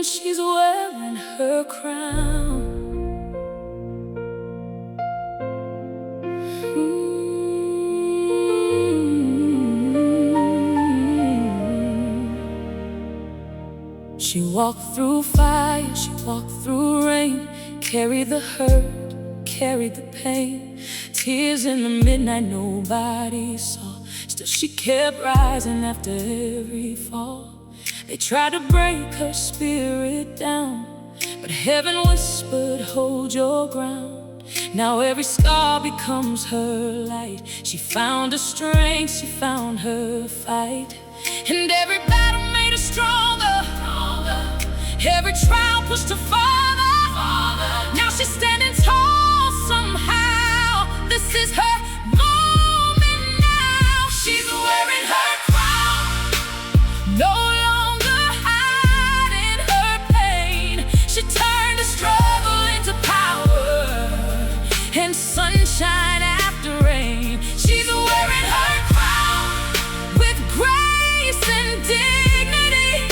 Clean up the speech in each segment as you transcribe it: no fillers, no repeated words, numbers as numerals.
She's wearing her crown. She walked through fire, she walked through rain, carried the hurt, carried the pain. Tears in the midnight nobody saw. Still she kept rising after every fall. They tried to break her spirit down, but heaven whispered, hold your ground. Now every scar becomes her light. She found her strength, she found her fight. And every battle made her stronger. Every trial pushed her farther. Now she's standing tall somehow. This is her moment now. She's wearing her crown, no longer hiding her pain. She turned the struggle into power and sunshine after rain. She's wearing her crown with grace and dignity,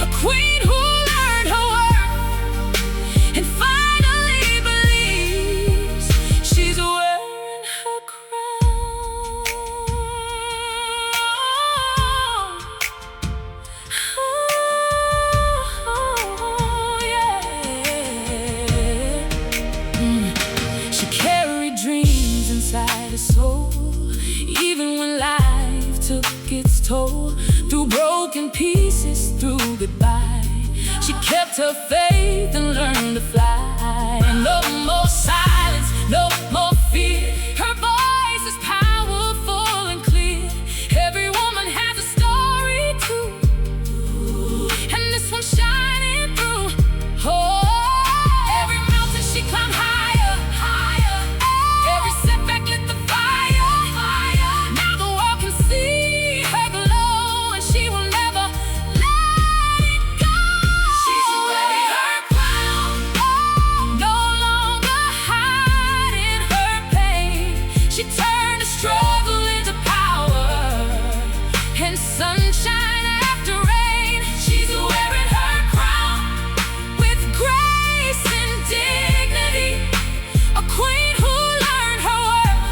a queen who learned her worth and finally believes she's wearing her crown. Oh, yeah. She carried dreams inside her soul, even when life took its toll. Through broken pieces, through goodbye, she kept her faith and learned to fly. No more silence, no more fear. Her voice is powerful and clear. Every woman has a story too, and this one's shining through. Oh, every mountain she climbed higher, higher. Every setback lit the fire, fire. Now the world can see her glow, and she will never let it go. She's wearing her crown, no longer hiding her pain. She turned the struggle into power and sunshine after rain. She's wearing her crown with grace and dignity, a queen who learned her worth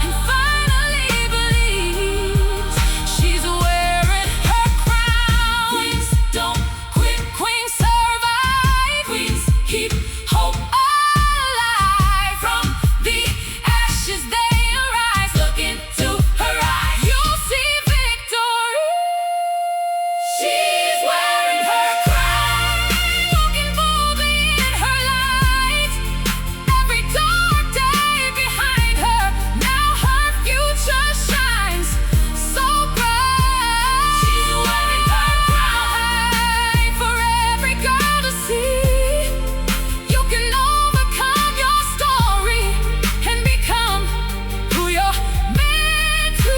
and finally believes she's wearing her crown. Queens don't quit, queens survive, queens keep hope alive. From the ashes they arise. Look into her eyes, you'll see victory. She's wearing her crown, walking boldly in her light. Every dark day behind her, now her future shines so bright. She's wearing her crown for every girl to see. You can overcome your story and become who you're meant to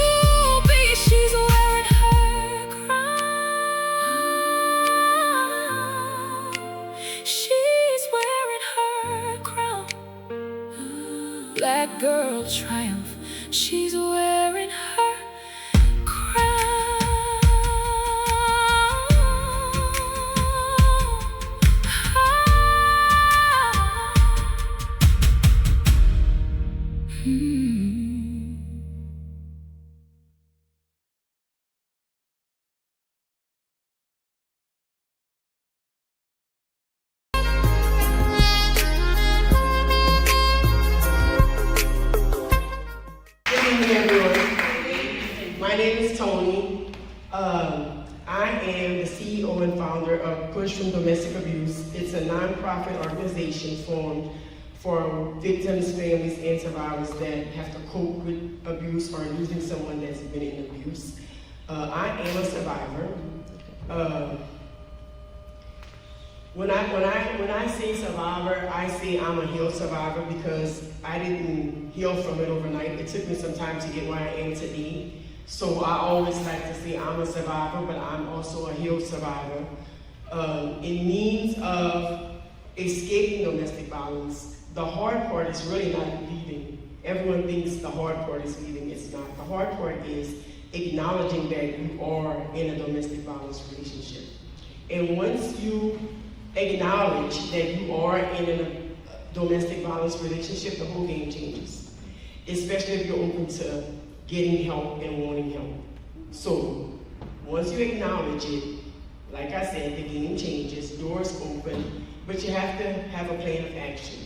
be. She's wearing her crown. She's wearing her crown. Black girl triumph. She's wearing her crown. Good evening, everyone. My name is Tony. I am the CEO and founder of Push from Domestic Abuse. It's a nonprofit organization formed for victims, families, and survivors that have to cope with abuse or losing someone that's been in abuse. I am a survivor. When I say survivor, I say I'm a healed survivor because I didn't heal from it overnight. It took me some time to get where I am today. So I always like to say I'm a survivor, but I'm also a healed survivor. In means of escaping domestic violence, the hard part is really not leaving. Everyone thinks the hard part is leaving. It's not. The hard part is acknowledging that you are in a domestic violence relationship. And once you acknowledge that you are in a domestic violence relationship, the whole game changes. Especially if you're open to getting help and wanting help. So, once you acknowledge it, like I said, the game changes, doors open, but you have to have a plan of action.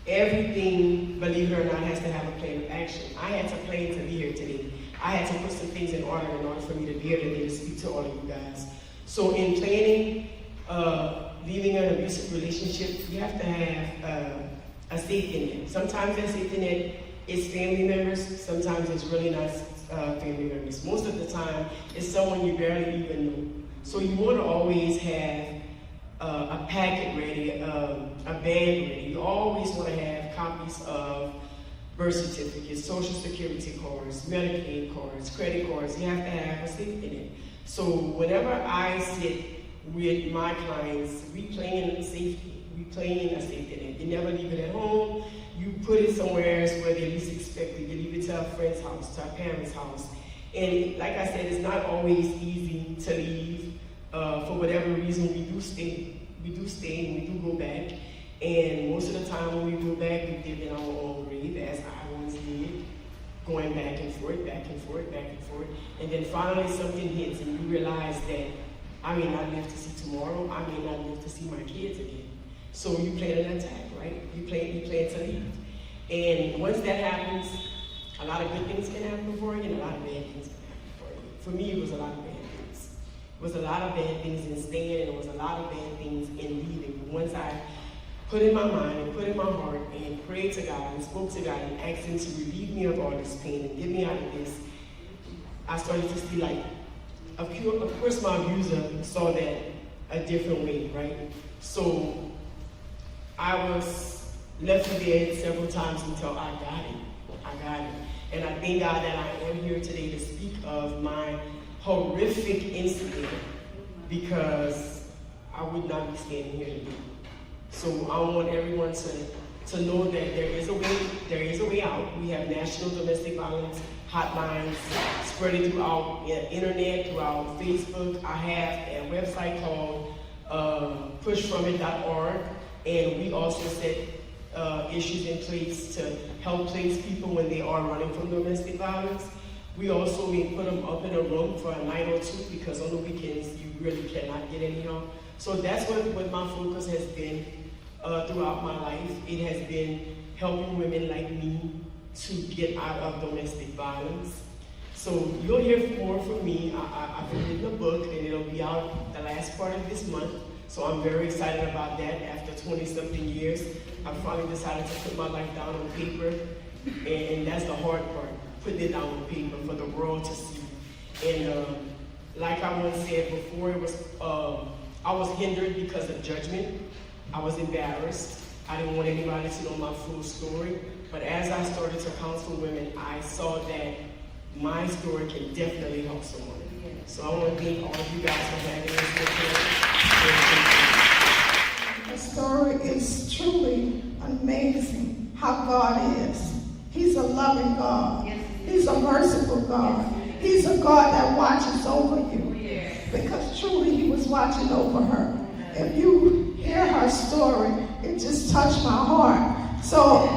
Everything, believe it or not, has to have a plan of action. I had to plan to be here today. I had to put some things in order for me to be here today to speak to all of you guys. So in planning, leaving an abusive relationship, you have to have a safety net. Sometimes that safety net is family members, sometimes it's really not family members. Most of the time, it's someone you barely even know. So you want to always have a packet ready, a bag ready. You always want to have copies of birth certificates, social security cards, Medicaid cards, credit cards. You have to have a safety net. So whenever I sit with my clients, we plan safety. We plan a safety net. You never leave it at home. You put it somewhere else where they least expect it. You leave it to a friend's house, to a parent's house. And like I said, it's not always easy to leave. For whatever reason, we do stay and we do go back. And most of the time when we go back, we dig in our own grave, as I once did, going back and forth, back and forth, back and forth. And then finally something hits and you realize that I may not live to see tomorrow, I may not live to see my kids again. So you plan an attack, right? You plan to leave. And once that happens, a lot of good things can happen for you and a lot of bad things can happen for you. For me, it was a lot of bad things. It was a lot of bad things in staying, and it was a lot of bad things in leaving. But once I put in my mind and put in my heart and prayed to God and spoke to God and asked Him to relieve me of all this pain and get me out of this, I started to see, like, of course my abuser saw that a different way, right? So I was left for dead several times until I got it. And I thank God that I am here today to speak of my horrific incident, because I would not be standing here today. So I want everyone to know that there is a way out. We have national domestic violence hotlines spreading throughout the internet, throughout Facebook. I have a website called pushfromit.org, and we also set issues in place to help place people when they are running from domestic violence. We also may put them up in a room for a night or two, because on the weekends you really cannot get any help. So that's what my focus has been throughout my life. It has been helping women like me to get out of domestic violence. So you'll hear more from me. I've written a book, and it'll be out the last part of this month. So I'm very excited about that. After 20-something years, I finally decided to put my life down on paper, and that's the hard part, putting it down on paper for the world to see. And like I once said before, it was I was hindered because of judgment. I was embarrassed. I didn't want anybody to know my full story. But as I started to counsel women, I saw that my story can definitely help someone. So I want to thank all of you guys for having us here. The story is truly amazing how God is. He's a loving God. He's a merciful God. He's a God that watches over you. Because truly He was watching over her. If you hear her story, it just touched my heart. So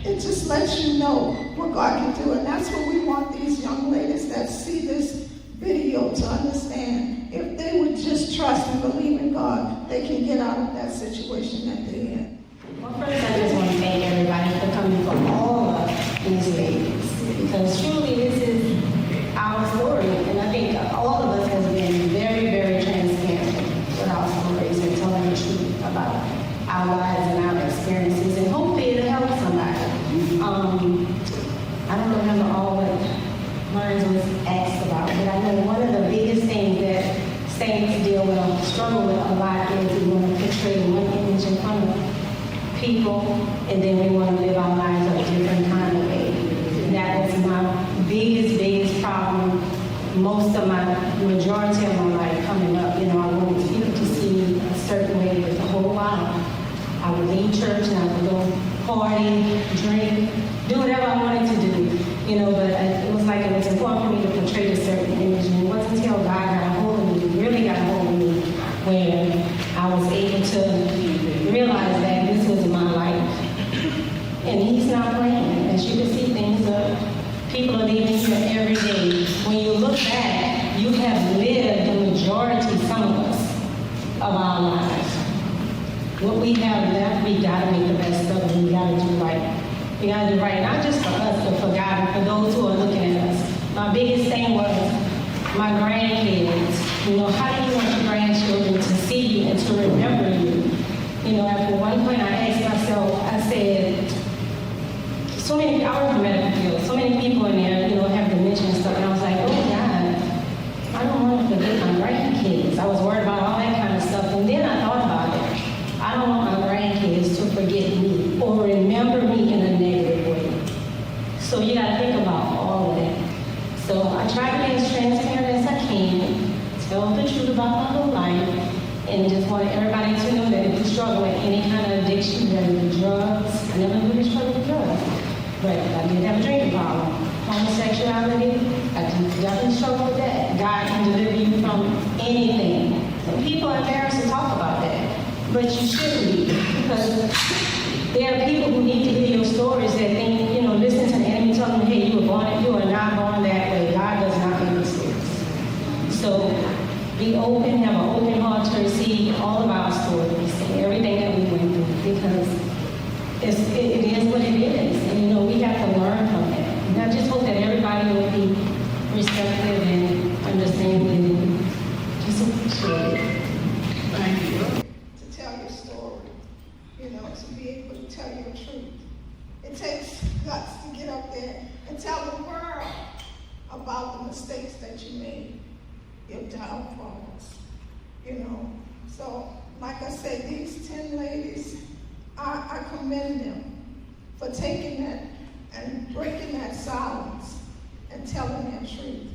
it just lets you know what God can do. And that's what we want these young ladies that see this video to understand. If they would just trust and believe in God, they can get out of that situation that they're in. Well, first I just want to thank everybody for coming for all of these ladies, because truly this is our story, and I think all of us has been very, very transparent with our stories and telling the truth about our lives and our experiences, and hopefully it'll help somebody. I don't remember all what mine was asked about, but I know one of the biggest things that saints deal with or struggle with a lot is we want to portray one image in front of people, and then we want to live our lives a different kind of way. And that was my biggest problem. Majority of my life coming up, I wanted people to see me a certain way with a whole while. I would leave church and I would go party, drink, do whatever I wanted to do, but it was like it was important for me to portray the I think about all of that. So I try to be as transparent as I can, tell the truth about my whole life, and just want everybody to know that if you struggle with any kind of addiction, whether it's drugs, I never really struggled with drugs, but I did have a drinking problem. Homosexuality, I definitely struggle with that. God can deliver you from anything. And people are embarrassed to talk about that, but you shouldn't be, because there are people who need to hear your stories that think, listen to the enemy tell them, hey, you are not born that way. God does not make mistakes. So be open, have an open heart to receive all of our stories and everything that we went through, because it is what it is. And we have to learn from it. And I just hope that everybody will be receptive and understanding and just appreciate it. Thank you. To tell your story, to be able to tell your truth. It takes guts to get up there and tell the world about the mistakes that you made, your downfalls, So, like I said, these 10 ladies, I commend them for taking that and breaking that silence and telling their truth,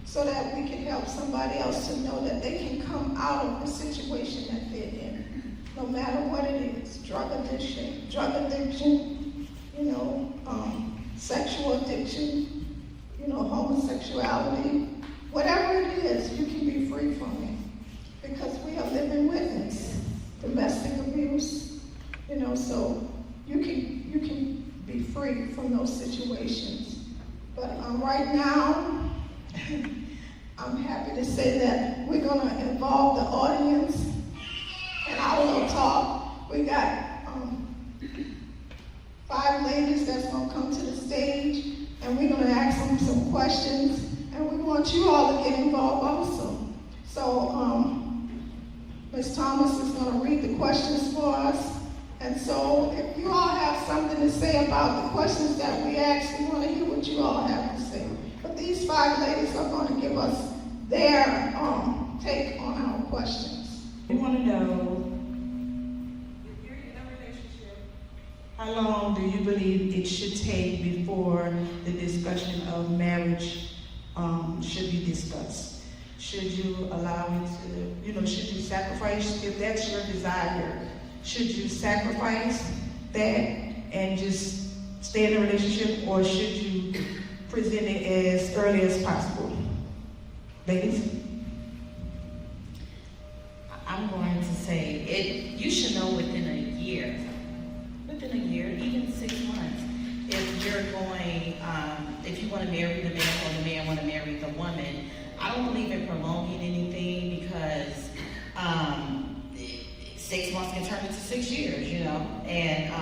so that we can help somebody else to know that they can come out of the situation that they're in, no matter what it is, drug addiction, sexual addiction, homosexuality, whatever it is, you can be free from it, because we are living witness. Domestic abuse, so you can be free from those situations. But right now, I'm happy to say that we're going to involve the audience in our little talk. We got 5 ladies that's going to come to the stage, and we're going to ask them some questions, and we want you all to get involved also. So Ms. Thomas is going to read the questions for us. And so if you all have something to say about the questions that we asked, we want to hear what you all have to say. But these 5 ladies are going to give us their take on our questions. We want to know, if you're in a relationship, how long do you believe it should take before the discussion of marriage should be discussed? Should you allow it to, should you sacrifice, if that's your desire, should you sacrifice that and just stay in a relationship, or should you present it as early as possible? Ladies? I'm going to say you should know within a year, even 6 months, if you're going, if you want to marry the man or the man want to marry the woman. I don't believe in prolonging anything, because 6 months can turn into 6 years, and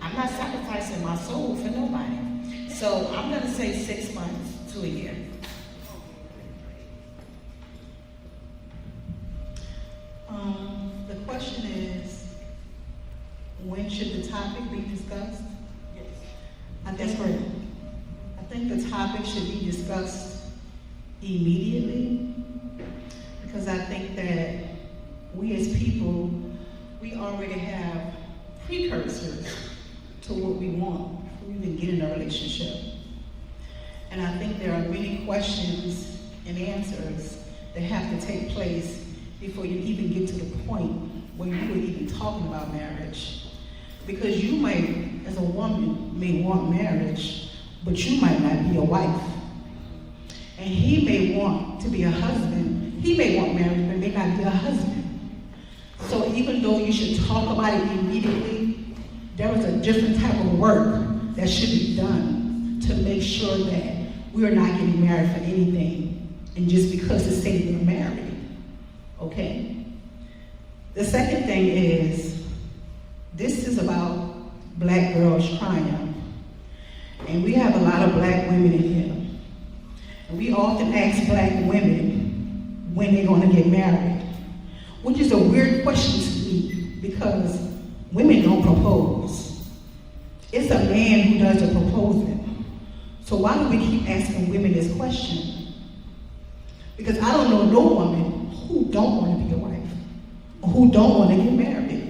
I'm not sacrificing my soul for nobody. So I'm going to say 6 months to a year. The question is, when should the topic be discussed? Yes. That's correct. I think the topic should be discussed immediately, because I think that we as people, we already have precursors to what we want before we even get in a relationship. And I think there are many questions and answers that have to take place before you even get to the point where you are even talking about marriage. Because you might, as a woman, may want marriage, but you might not be a wife. And he may want to be a husband. He may want marriage, but may not be a husband. So even though you should talk about it immediately, there is a different type of work that should be done to make sure that we are not getting married for anything, and just because to say we're married. Okay? The second thing is, this is about Black girls triumph. And we have a lot of Black women in here. And we often ask Black women when they're going to get married, which is a weird question to me, because women don't propose. It's a man who does the proposing. So why do we keep asking women this question? Because I don't know no woman who don't want to be a wife, or who don't want to get married.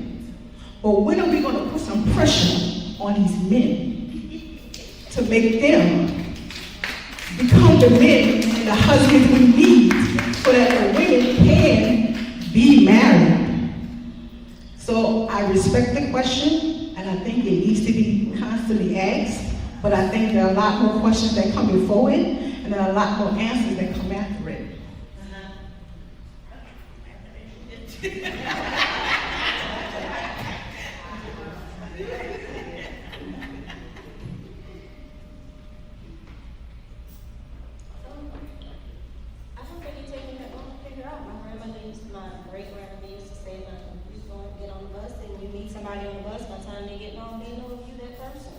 But when are we going to put some pressure on these men to make them become the men and the husbands we need so that the women can be married. So I respect the question, and I think it needs to be constantly asked, but I think there are a lot more questions that come before it, and there are a lot more answers that come after it. I don't really take it that long to figure out. My great-grandmother used to say, you go and get on the bus and you meet somebody on the bus, by the time they get home, they know if you're that person.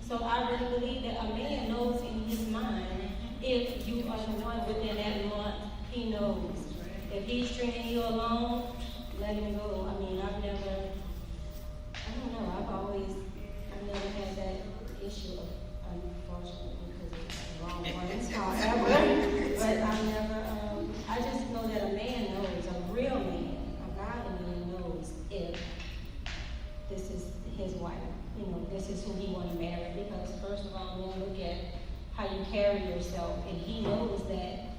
So I really believe that a man knows in his mind if you are the one within that month, he knows. If he's stringing you along, let him go. I mean, I've never had that issue, unfortunately, because it's the wrong ones, however. But I just know that a man knows, a real man, a godly man knows if this is his wife. This is who he want to marry, because first of all, men look at how you carry yourself, and he knows that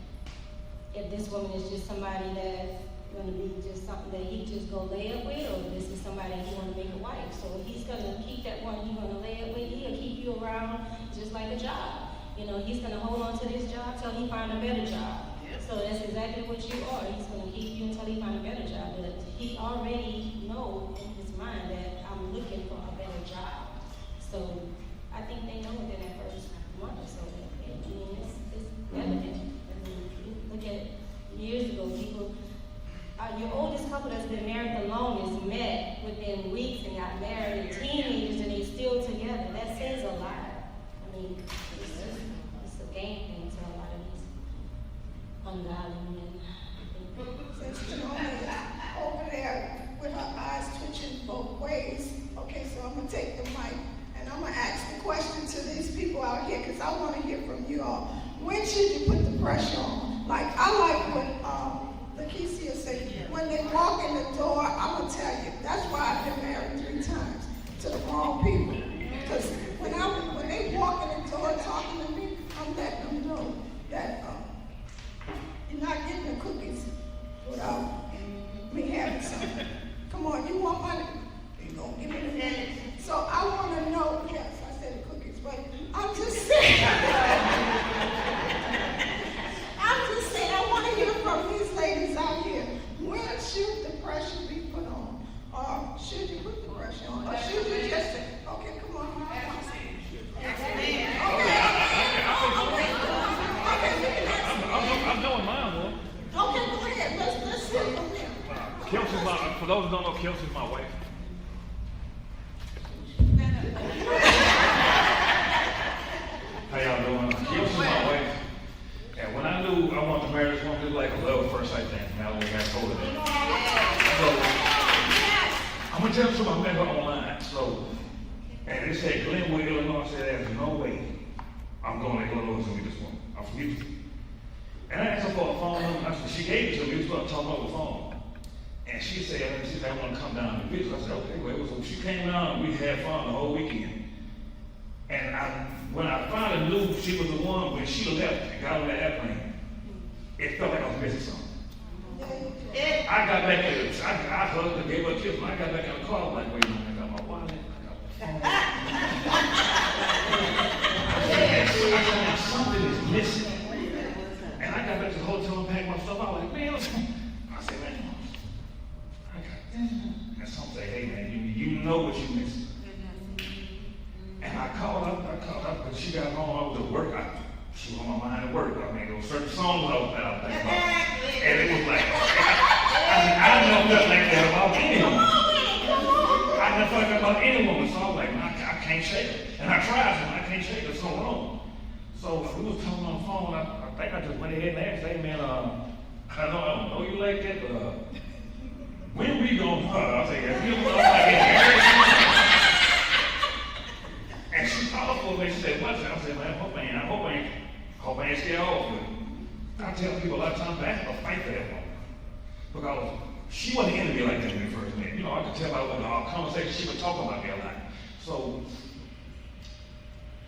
if this woman is just somebody that's going to be just something that he just go lay up with, or this is somebody he want to make a wife. So if he's going to keep that one he's going to lay up with, he'll keep you around just like a job. He's going to hold on to this job till he find a better job. So that's exactly what you are. He's going to keep you until he find a better job. But he already knows in his mind that I'm looking for a better job. So I think they know within that first month or so. It's evident. Look at years ago, people, your oldest couple that's been married the longest met within weeks and got married, and teenagers, and they're still together. That says a lot. I mean, it's a game thing to a lot of these ungodly men. Sister Tony over there with her eyes twitching both ways. Okay, so I'm going to take the mic and I'm going to ask the question to these people out here, because I want to hear from you all. When should you put the pressure on? Like, I like what Lakeisha said. When they walk in the door, I'm going to tell you, that's why I've been married 3 times to the wrong people. Because when they walk in the door talking to me, I'm letting them know that you're not getting the cookies without me having something. Come on, you want money? You gonna give me the money? So I want to know, yes, I said the cookies, but I'm just saying. I want to hear from these ladies out here. When should the pressure be put on? Or should you put the pressure on? Or should you just say, okay, come on. Okay. I'm doing mine, boy. Okay, go ahead. Let's hear from them. Kelsey's for those who don't know, Kelsey's my wife. How y'all doing? Kelsey's my wife. And when I knew I wanted to marry this woman, it was like a love at first sight thing. Now we got told that. So I'm gonna tell you something. I met her online. So, and it said Glenwood, Illinois. I said, there's no way I'm going to Illinois to meet this woman. I'm from Houston. And I asked her for a phone number. She gave it to me. We started talking over the phone. And she said, I want to come down and visit. I said, okay, well, so she came down and we had fun the whole weekend. And when I finally knew she was the one, when she left and got on that airplane, it felt like I was missing something. I got back in I hugged her, gave her a kiss. When I got back in the car, I was like, wait a minute, I got my wallet, I got my phone. Something is missing. And I got back to the hotel and packed my stuff. I was like, man, I said, man, I got this. And some say, hey man, you know what you missing. And I called up, but she got home, I was at work. She was on my mind at work. I mean, there were certain songs that I was thinking about. And it was like, I never felt like that about anyone. I never felt like that about any woman. So I was like, man, I can't shake it. And I tried, and I can't shake it, it's so wrong. So we was talking on the phone, I think I just went ahead and asked, hey man, I don't know you like that, but when we gonna, I said, if you want to get married, and she called for me, she said, what? I said, man, I hope I ain't scared off with it. I tell people a lot of times, I have to fight for that woman. Because she wasn't into me like that when we first met. I could tell by our conversation, she would talk about me a lot. So,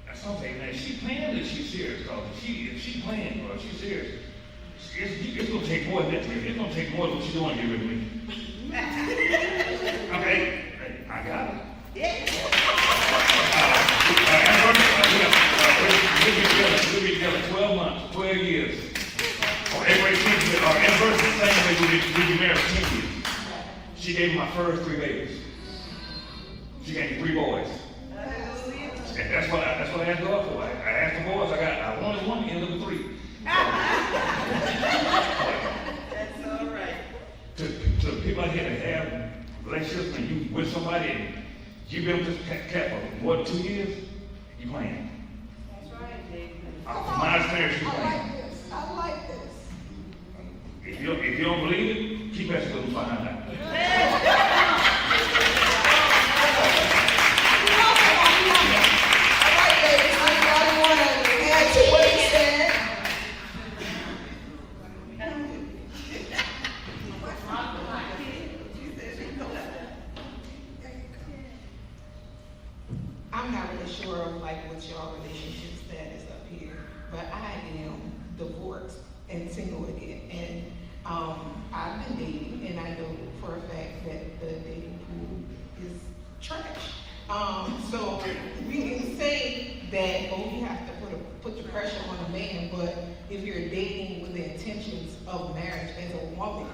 I some say, man, she playing or she serious? Cause if she playing or if she's serious, it's gonna take more than that. It's gonna take more than what she's doing to get rid of me. Okay, I got it. We've been together 12 months, 12 years. Or anniversary, the same way we've been married 10 years. She gave me my first 3 babies. She gave me 3 boys. And that's what I asked God for. I asked the boys, I wanted 1, ended up with 3. That's all right. To people out here that have relationships and you with somebody and you've been with this cat for more than 2 years, you playing. That's right, David. From my experience, you I playing. like this. I like this. If you don't believe it, keep asking them to find out. All right, ladies, anybody want to add to what he said? I'm not really sure of like what your relationship status up here, but I am divorced and single again. And I've been dating, and I know for a fact that the dating pool is trash. So we can say that, oh, you have to put the pressure on a man, but if you're dating with the intentions of marriage as a woman,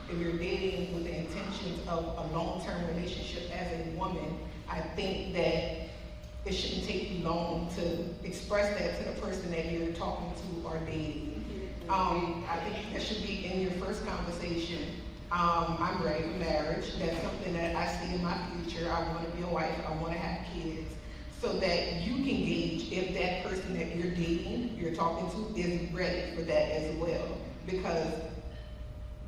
if you're dating with the intentions of a long-term relationship as a woman, I think that it shouldn't take you long to express that to the person that you're talking to or dating. I think that should be in your first conversation. I'm ready for marriage. That's something that I see in my future. I want to be a wife. I want to have kids. So that you can gauge if that person that you're dating, you're talking to, is ready for that as well. Because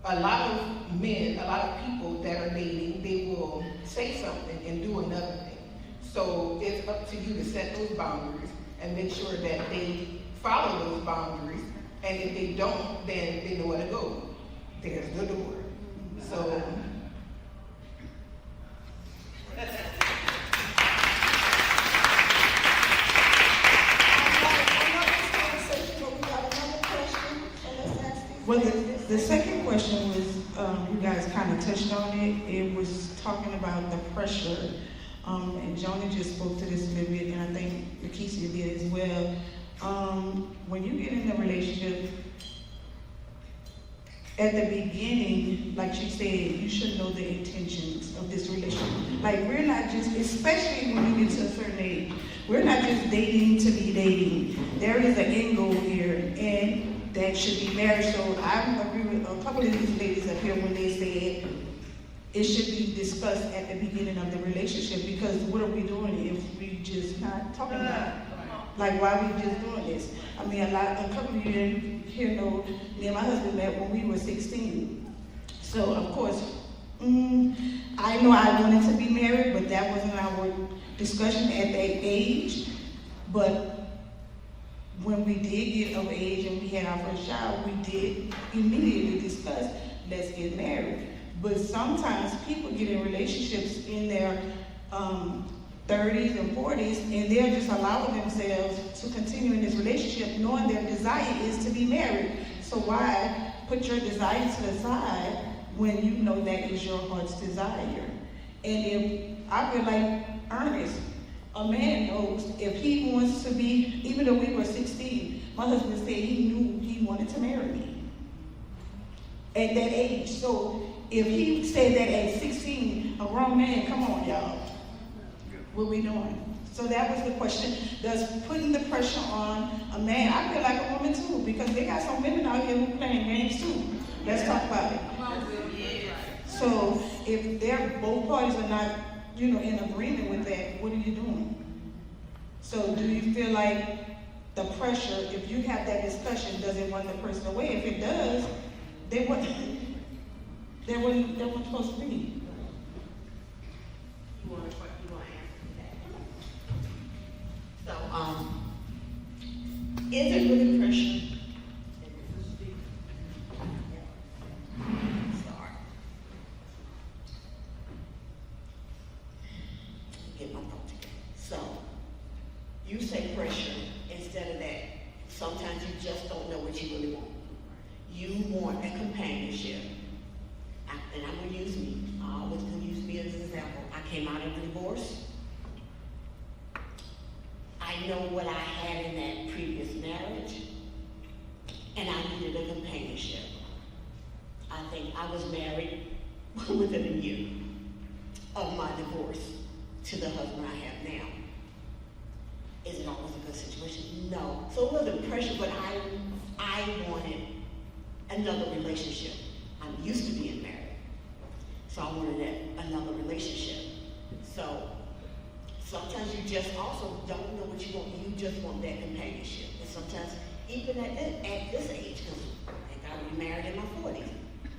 a lot of men, a lot of people that are dating, they will say something and do another thing. So it's up to you to set those boundaries and make sure that they follow those boundaries. And if they don't, then they know where to go. There's the door. So. Well, the second question was, you guys kind of touched on it. It was talking about the pressure, and Joni just spoke to this a little bit, and I think Lakeisha did as well. When you get in a relationship, at the beginning, like she said, you should know the intentions of this relationship. Like, we're not just, especially when you get to a certain age, we're not just dating to be dating. There is an end goal here, and that should be marriage. So I agree with a couple of these ladies up here when they said it should be discussed at the beginning of the relationship, because what are we doing if we just not talking about it? Like, why are we just doing this? I mean, a couple of you here know me and my husband met when we were 16. So of course, I know I wanted to be married, but that wasn't our discussion at that age. But when we did get of age and we had our first child, we did immediately discuss, let's get married. But sometimes people get in relationships in their 30s and 40s, and they're just allowing themselves to continue in this relationship knowing their desire is to be married. So why put your desire to the side when you know that is your heart's desire? And if I feel like Ernest, a man knows if he wants to be, even though we were 16, my husband said he knew he wanted to marry me at that age. So if he said that at 16, a grown man, come on, y'all. What we doing? So that was the question. Does putting the pressure on a man, I feel like a woman too, because they got some women out here who playing games too. Let's talk about it. So if both parties are not, in agreement with that, what are you doing? So do you feel like the pressure, if you have that discussion, does it run the person away? If it does, they weren't supposed to be. You want to answer that? So, is it really pressure? Sorry. Get my thoughts together. So, you say pressure. sometimes you just don't know what you really want. You want a companionship. And I'm going to use me. I always going to use me as an example. I came out of a divorce. I know what I had in that previous marriage, and I needed a companionship. I think I was married within a year of my divorce to the husband I have now. Is it always a good situation? No. So it wasn't pressure, but I wanted another relationship. I'm used to being married. So I wanted another relationship. So sometimes you just also don't know what you want. You just want that companionship. And sometimes, even at this age, because I got to be married in my 40s,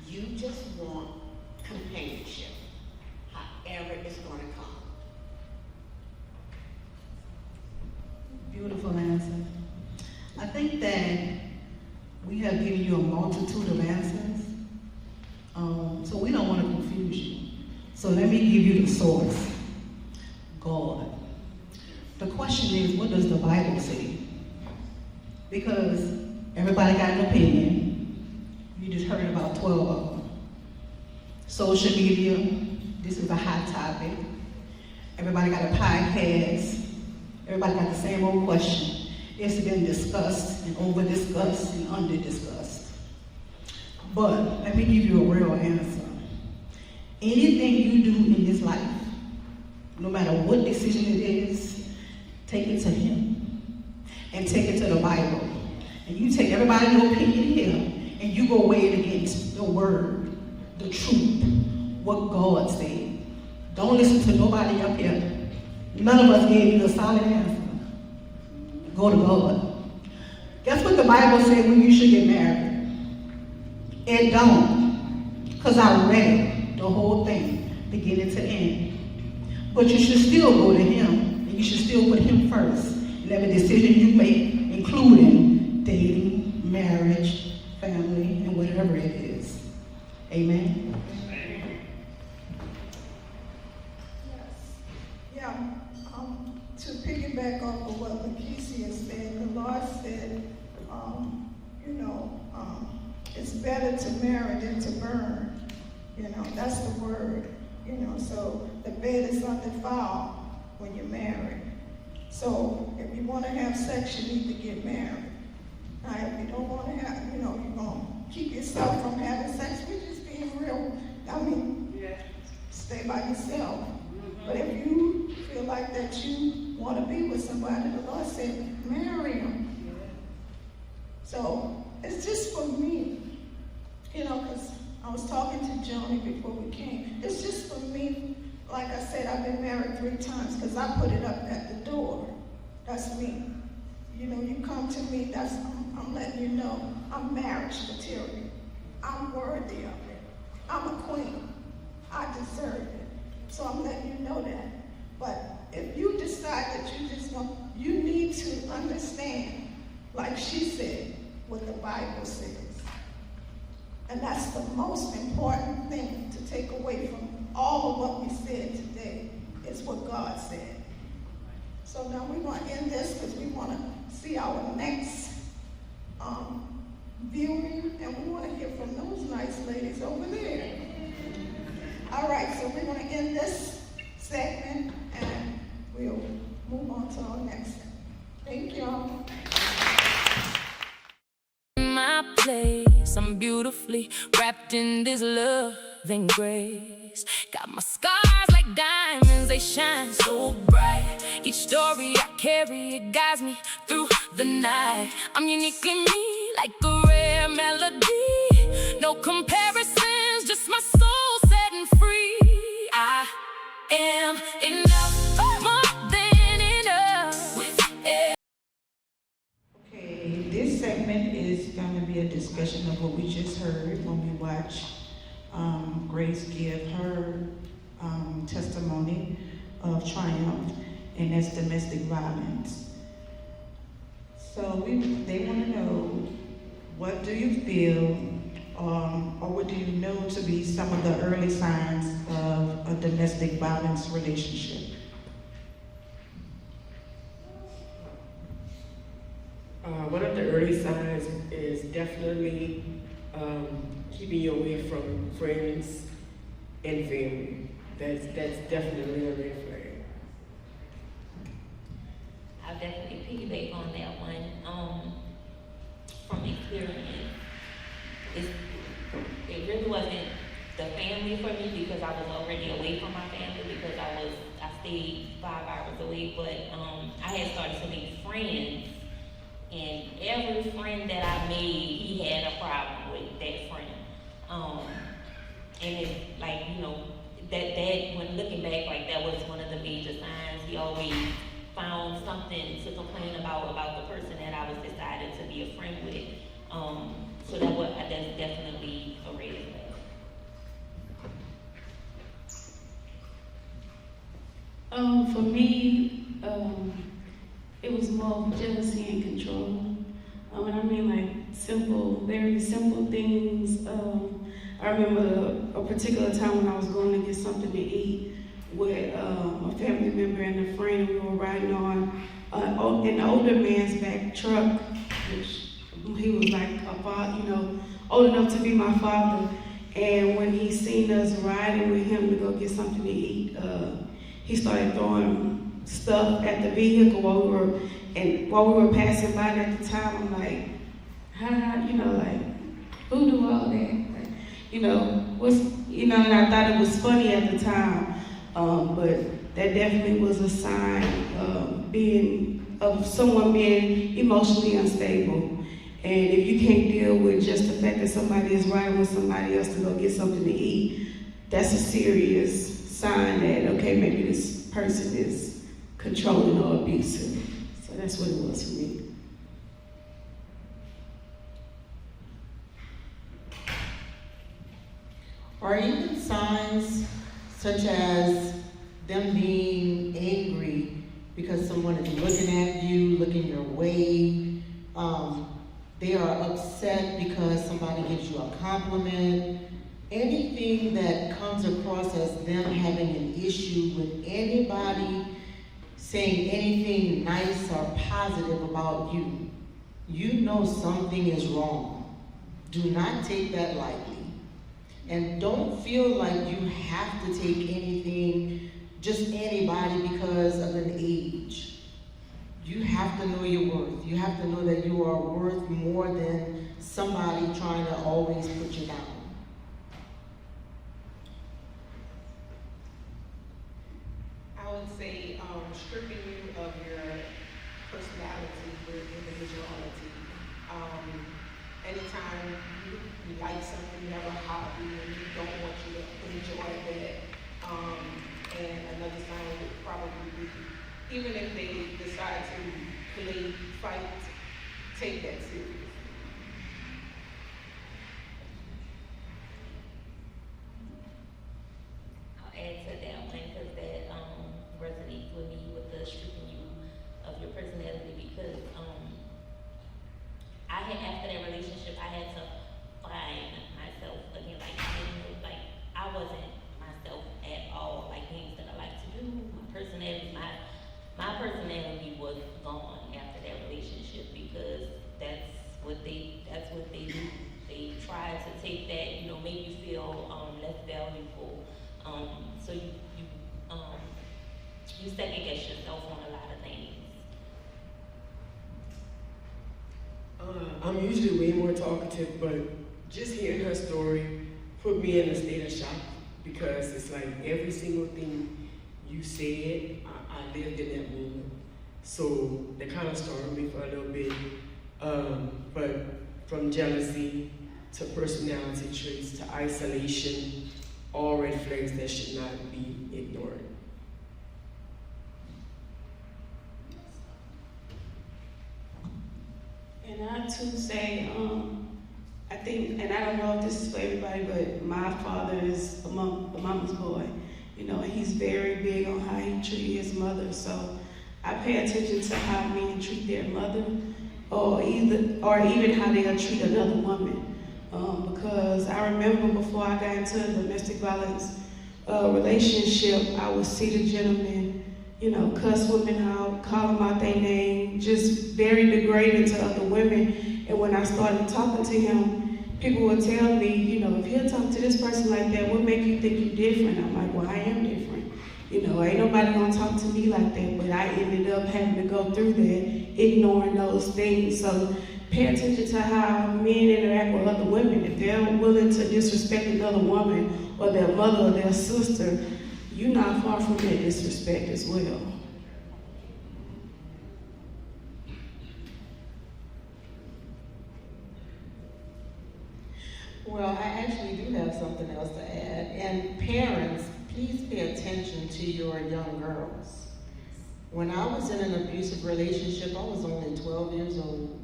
you just want companionship, however it's going to come. Beautiful answer. I think that we have given you a multitude of answers, so we don't want to confuse you. So let me give you the source, God. The question is, what does the Bible say? Because everybody got an opinion. You just heard about 12 of them. Social media, this is a hot topic. Everybody got a podcast. Everybody got the same old question. It's been discussed and over-discussed and under-discussed. But let me give you a real answer. Anything you do in this life, no matter what decision it is, take it to Him and take it to the Bible. And you take everybody's opinion here and you go weigh it against the Word, the truth, what God said. Don't listen to nobody up here. None of us gave you a solid answer. Go to God. Guess what the Bible said when you should get married? It don't. Because I read it, the whole thing, beginning to end. But you should still go to Him, and you should still put Him first in every decision you make, including dating, marriage, family, and whatever it is. Amen? Yeah, to piggyback off of what Lakeisha said, the Lord said, it's better to marry than to burn. That's the word. So the bed is undefiled when you're married. So if you want to have sex, you need to get married. Now, if you don't want to have, you're going to keep yourself from having sex, we're just being real. Stay by yourself. But if you feel like that you want to be with somebody, the Lord said, marry him. So it's just for me, because I was talking to Johnny before we came. It's just for me. Like I said, I've been married 3 times because I put it up at the door. That's me. You come to me, I'm letting you know I'm marriage material. I'm worthy of it. I'm a queen. I deserve it. So I'm letting you know that. But if you decide that you just want, you need to understand, like she said, what the Bible says. And that's the most important thing to take away from all of what we said today, is what God said. So now we're going to end this because we want to see our next viewing, and we want to hear from those nice ladies over there. All right, so we're going to end this segment, and we'll move on to our next segment. Thank y'all. My place, I'm beautifully wrapped in this love and grace. Got my scars like diamonds, they shine so bright. Each story I carry, it guides me through the night. I'm uniquely me, like a rare melody. No comparisons, just my soul setting free. I am enough, more than enough with it. Okay, this segment is going to be a discussion of what we just heard when we watch Grace give her testimony of triumph, and that's domestic violence. So they want to know, what do you feel, or what do you know to be some of the early signs of a domestic violence relationship? One of the early signs is definitely keeping you away from friends and family. That's definitely a red flag. I'll definitely piggyback on that one. From experience, it really wasn't the family for me because I was already away from my family because I stayed 5 hours away, but I had started to make friends, and every friend that I made, he had a problem with that friend. And it's like, you know, that when looking back, like that was one of the major signs. He always found something to complain about the person that I was decided to be a friend with. So that's definitely a red flag. For me, it was more of jealousy and control. And I mean like simple, very simple things. I remember a particular time when I was going to get something to eat with a family member and a friend. We were riding on an older man's back truck, which he was like a father, you know, old enough to be my father. And when he seen us riding with him to go get something to eat, he started throwing stuff at the vehicle while we were passing by. And at the time, I'm like, how, you know, like, who do all that? Like, you know, and I thought it was funny at the time, but that definitely was a sign of someone being emotionally unstable. And if you can't deal with just the fact that somebody is riding with somebody else to go get something to eat, that's a serious sign that, okay, maybe this person is controlling or abusive. So that's what it was for me. Or even signs such as them being angry because someone is looking at you, looking your way. They are upset because somebody gives you a compliment. Anything that comes across as them having an issue with anybody saying anything nice or positive about you, you know something is wrong. Do not take that lightly. And don't feel like you have to take anything, just anybody because of an age. You have to know your worth. You have to know that you are worth more than somebody trying to always put you down. I would say stripping you of your personality, your individuality. Anytime you like something, you have a hobby, and you don't want you to enjoy that. And another sign would probably be, even if they decide to play, fight, take that seriously. I'll add to that one because that resonates with me with the stripping you of your personality because after that relationship I had to find myself again. Like I wasn't myself at all. Like things that I like to do, my personality, my personality was gone after that relationship because that's what they do. They try to take that, you know, make you feel less valuable. So you second guess yourself on a lot of things. I'm usually way more talkative, but just hearing her story put me in a state of shock because it's like every single thing you said, I lived in that moment. So that kind of startled me for a little bit. But from jealousy to personality traits to isolation, all red flags that should not be ignored. And I too say, I think, and I don't know if this is for everybody, but my father is a mama's boy, you know, and he's very big on how he treated his mother. So I pay attention to how men treat their mother, or even how they'll treat another woman. Because I remember before I got into a domestic violence relationship, I would see the gentleman, you know, cuss women out, call them out their name, just very degrading to other women. And when I started talking to him, people would tell me, you know, if he'll talk to this person like that, what make you think you're different? I'm like, well, I am different. You know, ain't nobody gonna talk to me like that, but I ended up having to go through that, ignoring those things. So pay attention to how men interact with other women. If they're willing to disrespect another woman or their mother or their sister, you're not far from that disrespect as well. Well, I actually do have something else to add. And parents, please pay attention to your young girls. When I was in an abusive relationship, I was only 12 years old.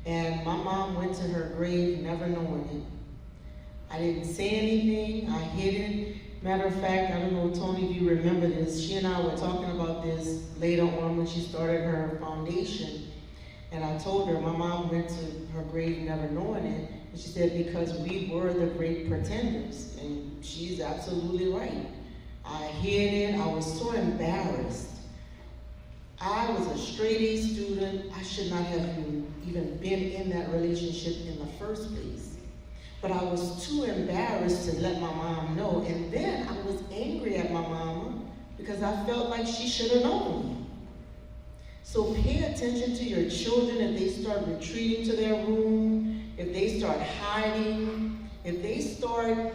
And my mom went to her grave never knowing it. I didn't say anything, I hid it. Matter of fact, I don't know, Tony, if you remember this, she and I were talking about this later on when she started her foundation. And I told her my mom went to her grave never knowing it. And she said, because we were the great pretenders. And she's absolutely right. I hid it, I was so embarrassed. I was a straight A student. I should not have even been in that relationship in the first place. But I was too embarrassed to let my mom know. And then I was angry at my mama because I felt like she should have known. So pay attention to your children if they start retreating to their room, if they start hiding, if they start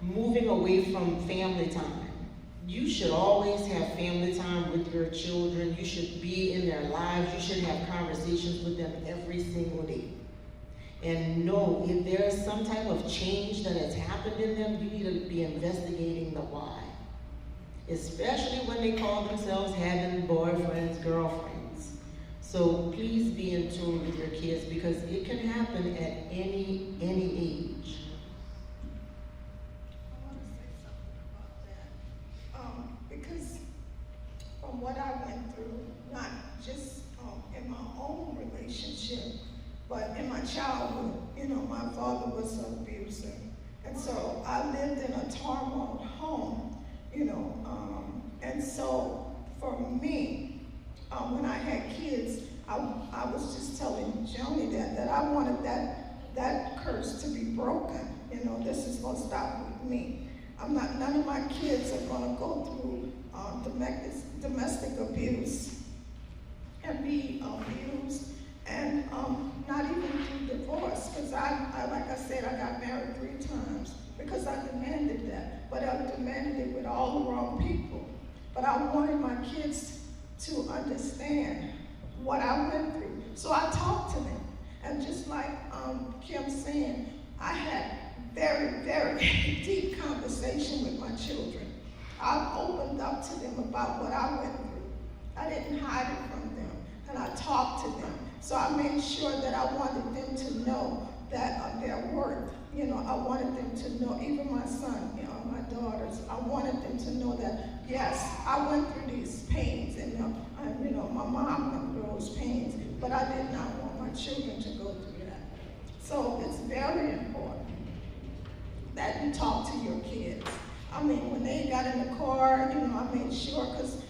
moving away from family time. You should always have family time with your children. You should be in their lives. You should have conversations with them every single day. And know if there is some type of change that has happened in them, you need to be investigating the why. Especially when they call themselves having boyfriends, girlfriends. So please be in tune with your kids because it can happen at any age. Because from what I went through, not just in my own relationship, but in my childhood, you know, my father was an abuser. And so I lived in a turmoil home, you know, and so for me, when I had kids, I was just telling Joni that I wanted that curse to be broken. You know, this is gonna stop with me. None of my kids are gonna go through domestic abuse and be abused, and not even through divorce, because I like I said, I got married 3 times because I demanded that, but I demanded it with all the wrong people. But I wanted my kids to understand what I went through, so I talked to them, and just like Kim's saying, I had very, very deep conversation with my children. I opened up to them about what I went through. I didn't hide it from them, and I talked to them. So I made sure that I wanted them to know that their worth. You know, I wanted them to know, even my son, you know, my daughters, I wanted them to know that, yes, I went through these pains, and you know, my mom went through those pains, but I did not want my children to go through that. So it's very important that you talk to your kids. I mean, when they got in the car, you know, I made sure, because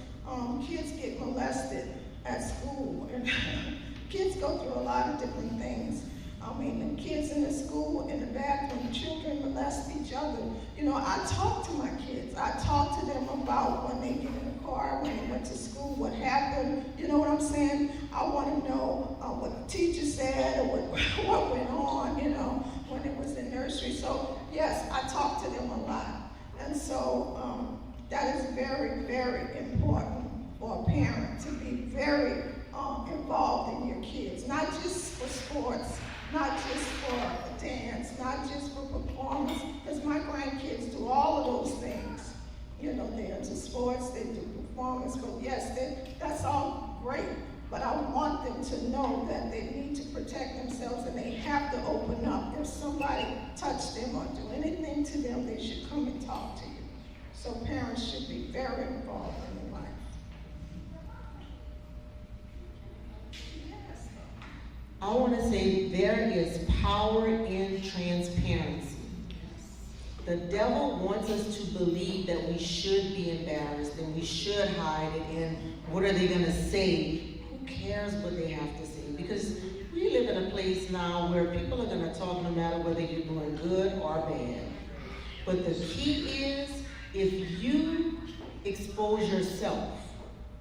kids get molested at school, and kids go through a lot of different things. I mean, the kids in the school, in the bathroom, children molest each other. You know, I talk to my kids. I talk to them about when they get in the car, when they went to school, what happened. You know what I'm saying? I want to know what the teacher said or what went on, you know, when it was in nursery. So, yes, I talk to them a lot. And so that is very, very important for a parent to be very involved in your kids, not just for sports, not just for dance, not just for performance, because my grandkids do all of those things. You know, they're into sports, they do performance, but yes, that's all great. But I want them to know that they need to protect themselves and they have to open up. If somebody touched them or do anything to them, they should come and talk to you. So parents should be very involved in their life. I want to say there is power in transparency. The devil wants us to believe that we should be embarrassed and we should hide it, and what are they going to say? Who cares what they have to say? Because we live in a place now where people are gonna talk no matter whether you're doing good or bad. But the key is, if you expose yourself,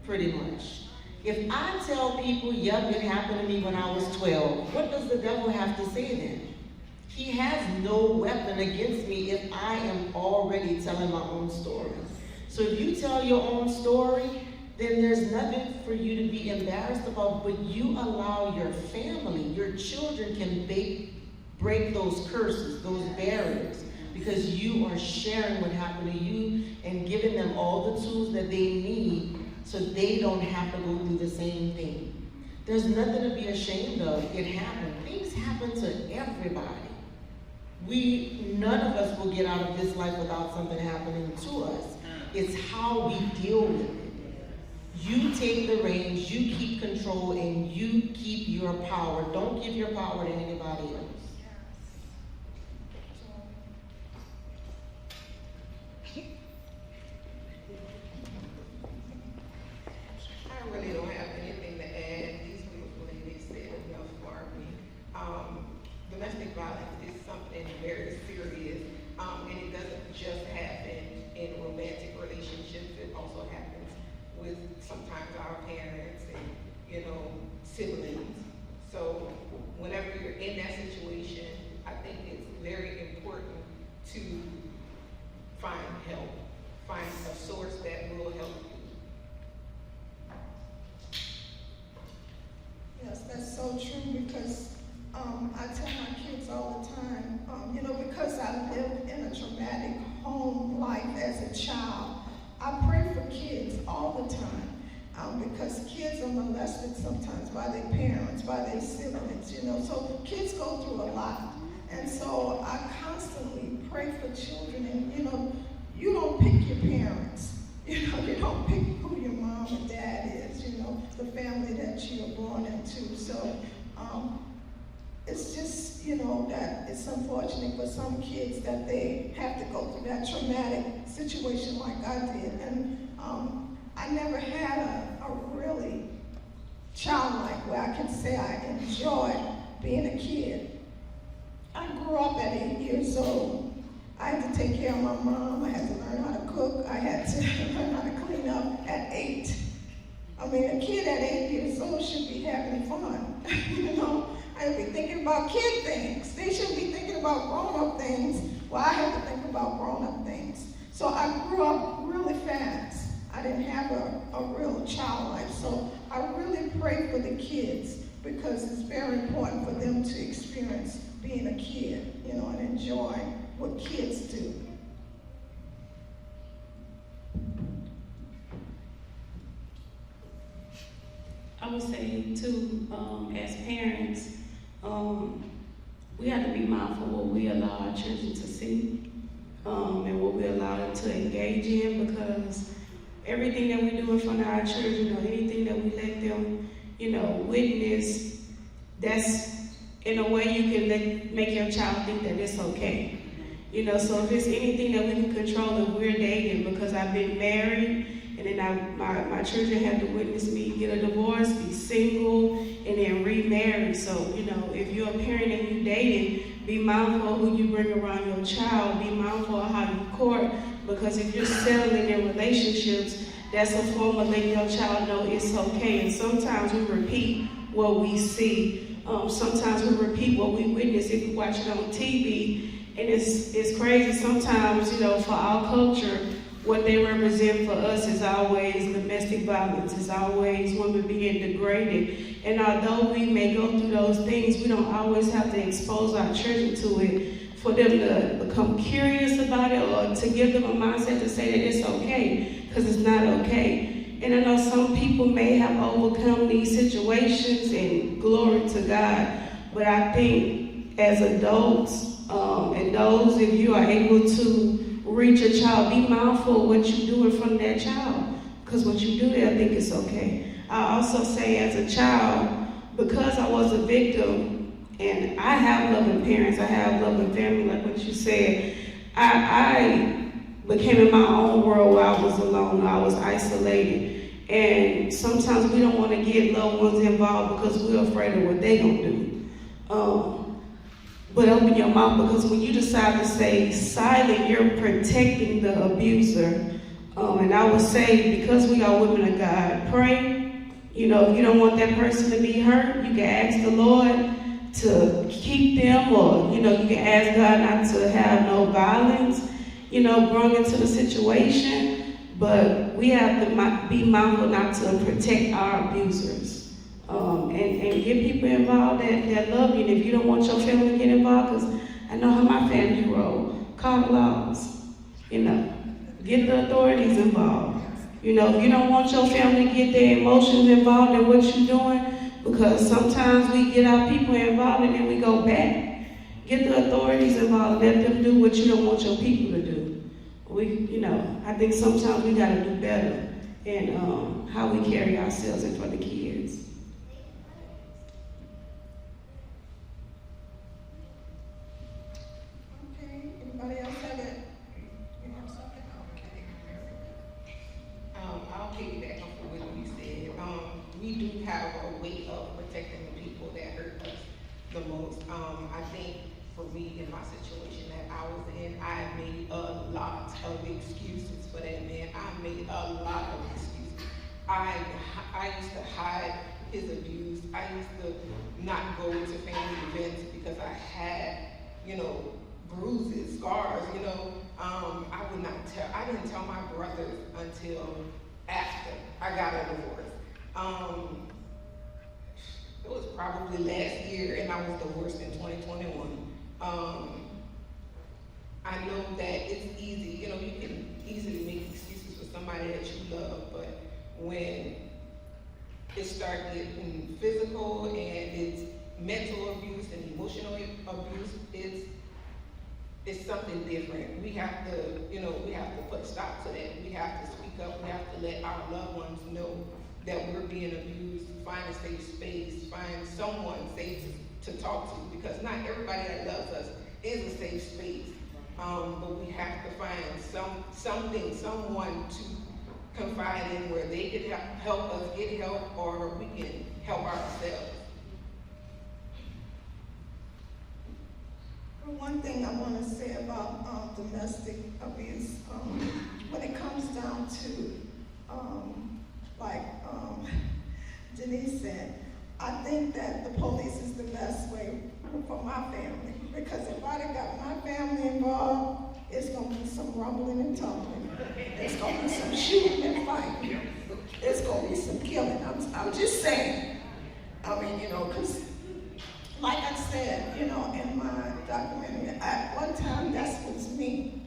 pretty much. If I tell people, yep, it happened to me when I was 12, what does the devil have to say then? He has no weapon against me if I am already telling my own story. So if you tell your own story, then there's nothing for you to be embarrassed about, but you allow your family, your children can break those curses, those barriers, because you are sharing what happened to you and giving them all the tools that they need so they don't have to go through the same thing. There's nothing to be ashamed of. It happened. Things happen to everybody. None of us will get out of this life without something happening to us. It's how we deal with it. You take the reins, you keep control, and you keep your power. Don't give your power to anybody else. I really don't have anything to add. These beautiful ladies said enough for me. Domestic violence is something very serious, and it doesn't just happen in romantic relationships. It also happens with sometimes our parents and, siblings. So whenever you're in that situation, I think it's very important to find help, find a source that will help you. Yes, that's so true, because I tell my kids all the time, because I lived in a traumatic home life as a child, I pray for kids all the time, because kids are molested sometimes by their parents, by their siblings, so kids go through a lot. And so I constantly pray for children, and you don't pick your parents. You don't pick who your mom and dad is, the family that you are born into. So it's just, that it's unfortunate for some kids that they have to go through that traumatic situation like I did. And I never had a really childlike where I can say I enjoyed being a kid. I grew up at 8 years old. I had to take care of my mom. I had to learn how to cook. I had to learn how to clean up at 8. I mean, a kid at 8 years old should be having fun. I'd be thinking about kid things. They shouldn't be thinking about grown-up things. Well, I have to think about grown-up things. So I grew up really fast. I didn't have a real child life. So I really pray for the kids, because it's very important for them to experience being a kid, and enjoy what kids do. I would say too, as parents, we have to be mindful what we allow our children to see, and what we allow them to engage in, because everything that we do in front of our children, or anything that we let them, witness, that's in a way you can make your child think that it's okay. So if it's anything that we can control, if we're dating, because I've been married, and then my children have to witness me get a divorce, be single, and then remarry. So, if you're a parent and you're dating, be mindful of who you bring around your child. Be mindful of how you court, because if you're settling in relationships, that's a form of letting your child know it's okay. And sometimes we repeat what we see. Sometimes we repeat what we witness if we watch it on TV. And it's crazy sometimes, for our culture, what they represent for us is always domestic violence. It's always women being degraded. And although we may go through those things, we don't always have to expose our children to it for them to become curious about it, or to give them a mindset to say that it's okay, because it's not okay. And I know some people may have overcome these situations, and glory to God. But I think as adults, and those, if you are able to reach a child, be mindful of what you do in front of that child, because what you do there, I think it's okay. I also say, as a child, because I was a victim, and I have loving parents, I have loving family, like what you said, I became in my own world where I was alone, I was isolated. And sometimes we don't want to get loved ones involved because we're afraid of what they're going to do. But open your mouth, because when you decide to stay silent, you're protecting the abuser. And I would say, because we are women of God, pray. You know, if you don't want that person to be hurt, you can ask the Lord to keep them, or, you know, you can ask God not to have no violence, you know, brought into the situation. But we have to be mindful not to protect our abusers. And get people involved that love you. And if you don't want your family to get involved, because I know how my family roll, call the laws, you know, get the authorities involved. You know, if you don't want your family to get their emotions involved in what you're doing, because sometimes we get our people involved and then we go back. Get the authorities involved, let them do what you don't want your people to do. You know, I think sometimes we gotta do better in how we carry ourselves in front of the kids. Okay, anybody else have it? You have something? Okay. I'll piggyback off of what you said. We do have a way of protecting the people that hurt us the most. I think for me, in my situation that I was in, I made a lot of excuses for that man. I made a lot of excuses. I used to hide his abuse. I used to not go to family events because I had, you know, bruises, scars, you know. I didn't tell my brothers until after I got a divorce. It was probably last year, and I was divorced in 2021. I know that it's easy, you know, you can easily make excuses for somebody that you love, but when it starts getting physical and it's mental abuse and emotional abuse, it's something different. We have to, you know, we have to put a stop to that. We have to speak up. We have to let our loved ones know that we're being abused. Find a safe space. Find someone safe to talk to, because not everybody that loves us is a safe space. But we have to find someone to confide in where they can help us get help, or we can help ourselves. One thing I want to say about domestic abuse, when it comes down to, Denise said, I think that the police is the best way for my family, because if I'd have got my family involved, it's going to be some rumbling and tumbling. It's going to be some shooting and fighting. It's going to be some killing. I'm just saying. I mean, you know, because like I said, you know, in my documentary, at one time, that was me.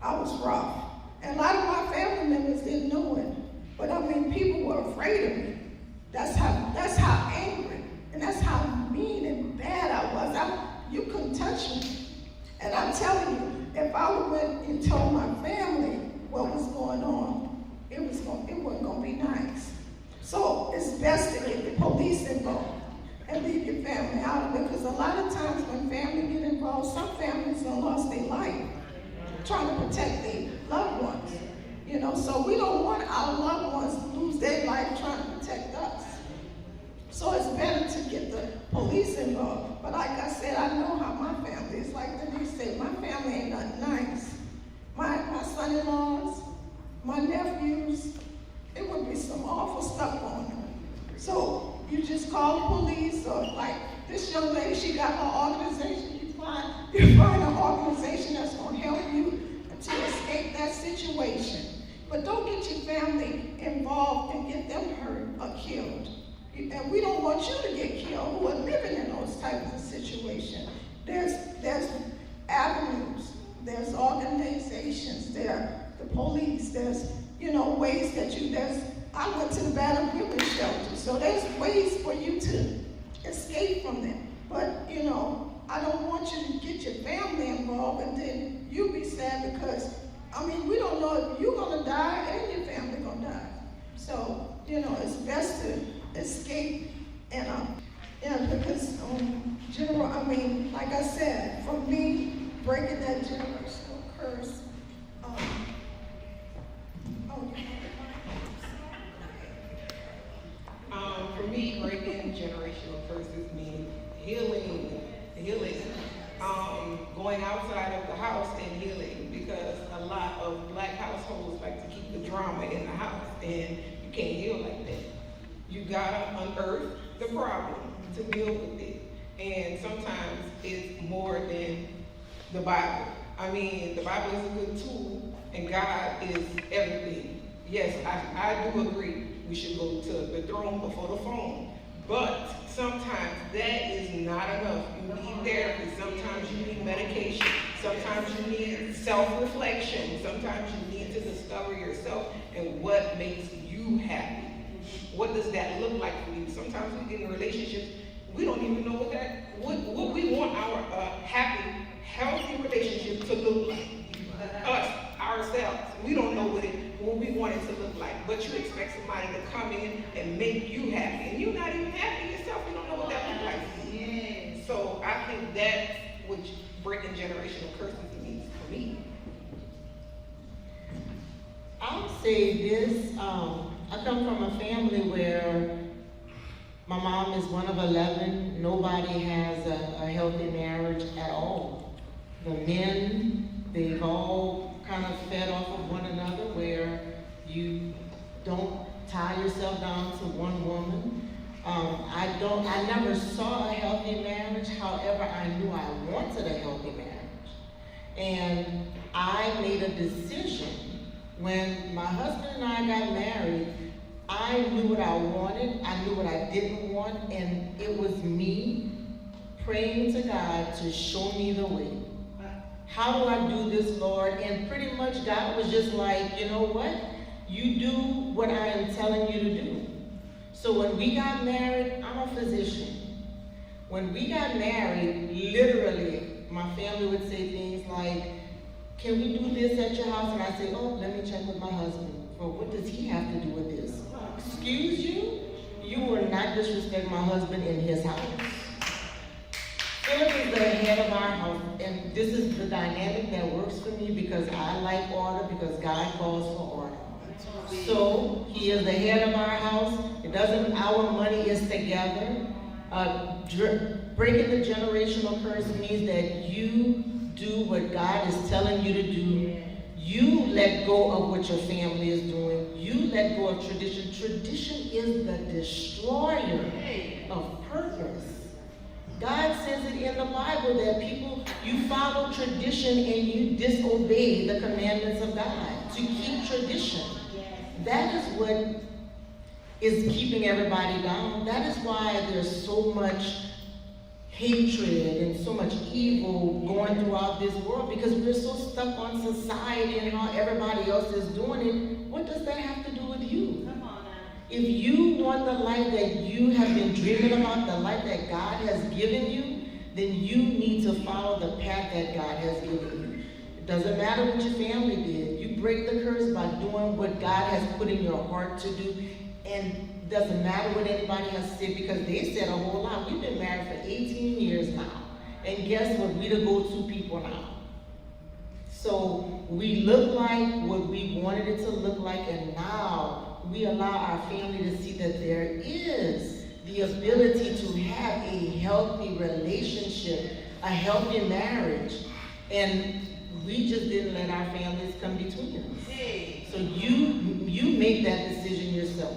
I was rough. And a lot of my family members didn't know it. But I mean, people were afraid of me. That's how angry, and that's how mean and bad I was. You couldn't touch me. And I'm telling you, if I would went and told my family what was going on, it wasn't going to be nice. So it's best to get the police involved and leave your family out of it, because a lot of times when family get involved, some families have lost their life trying to protect their loved ones. You know, so we don't want our loved ones to lose their life trying to protect us. So it's better to get the police involved. But like I said, I know how my family is. Like Denise said, my family ain't nothing nice. My son-in-laws, my nephews, it would be some awful stuff on them. So you just call the police, or like this young lady, she got her organization. You find an organization that's going to help you to escape that situation. But don't get your family involved and get them hurt or killed. And we don't want you to get killed who are living in those types of situations. There's avenues, there's organizations, the police, there's, you know, ways that I went to the battered women's shelter, so there's ways for you to escape from them. But, you know, I don't want you to get your family involved and then you be sad, because, I mean, we don't know if you're going to die and your family going to die. So, you know, it's best to escape. And, because, like I said, for me, breaking that generational curse, for me, breaking generational curses means healing going outside of the house and healing, because a lot of black households like to keep the drama in the house, and you can't heal like that. You gotta unearth the problem to deal with it. And sometimes it's more than the Bible. I mean, the Bible is a good tool, and God is everything. Yes, I do agree we should go to the throne before the phone. But sometimes that is not enough. You need therapy. Sometimes you need medication. Sometimes you need self-reflection. Sometimes you need to discover yourself and what makes you happy. What does that look like for you? Sometimes we get in relationships, we don't even know what we want our happy, healthy relationship to look like. Us, ourselves. We don't know what we want it to look like. But you expect somebody to come in and make you happy. And you're not even happy yourself. You don't know what that looks like. Yes. So I think that's what breaking generational curses means for me. I'll say this, I come from a family where my mom is one of 11. Nobody has a healthy marriage at all. The men, they've all kind of fed off of one another, where you don't tie yourself down to one woman. I never saw a healthy marriage. However, I knew I wanted a healthy marriage. And I made a decision. When my husband and I got married, I knew what I wanted, I knew what I didn't want, and it was me praying to God to show me the way. How do I do this, Lord? And pretty much God was just like, you know what? You do what I am telling you to do. So when we got married, I'm a physician. When we got married, literally, my family would say things like, can we do this at your house? And I say, oh, let me check with my husband. Well, what does he have to do with this? Excuse you? You will not disrespect my husband in his house. Philip is the head of our house, and this is the dynamic that works for me, because I like order, because God calls for order. So he is the head of our house. It doesn't, our money is together. Breaking the generational curse means that you do what God is telling you to do. You let go of what your family is doing. You let go of tradition. Tradition is the destroyer of purpose. God says it in the Bible that you follow tradition and you disobey the commandments of God to keep tradition. That is what is keeping everybody down. That is why there's so much hatred and so much evil going throughout this world, because we're so stuck on society and how everybody else is doing it. What does that have to do with you? Come on now. If you want the life that you have been dreaming about, the life that God has given you, then you need to follow the path that God has given you. It doesn't matter what your family did. You break the curse by doing what God has put in your heart to do, and doesn't matter what anybody has said, because they said a whole lot. We've been married for 18 years now. And guess what? We're the go-to people now. So we look like what we wanted it to look like, and now we allow our family to see that there is the ability to have a healthy relationship, a healthy marriage. And we just didn't let our families come between us. So you make that decision yourself.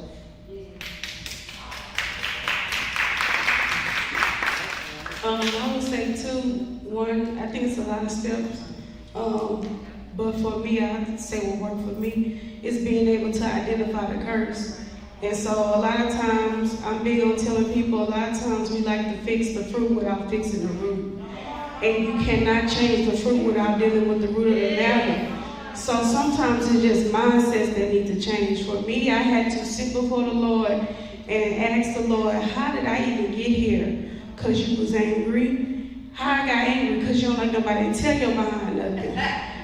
I would say two. One, I think it's a lot of steps. But for me, I have to say what worked for me is being able to identify the curse. And so a lot of times, I'm big on telling people, a lot of times we like to fix the fruit without fixing the root. And you cannot change the fruit without dealing with the root of the matter. So sometimes it's just mindsets that need to change. For me, I had to sit before the Lord and ask the Lord, how did I even get here? Because you was angry. How I got angry? Because you don't like nobody to tell your behind nothing.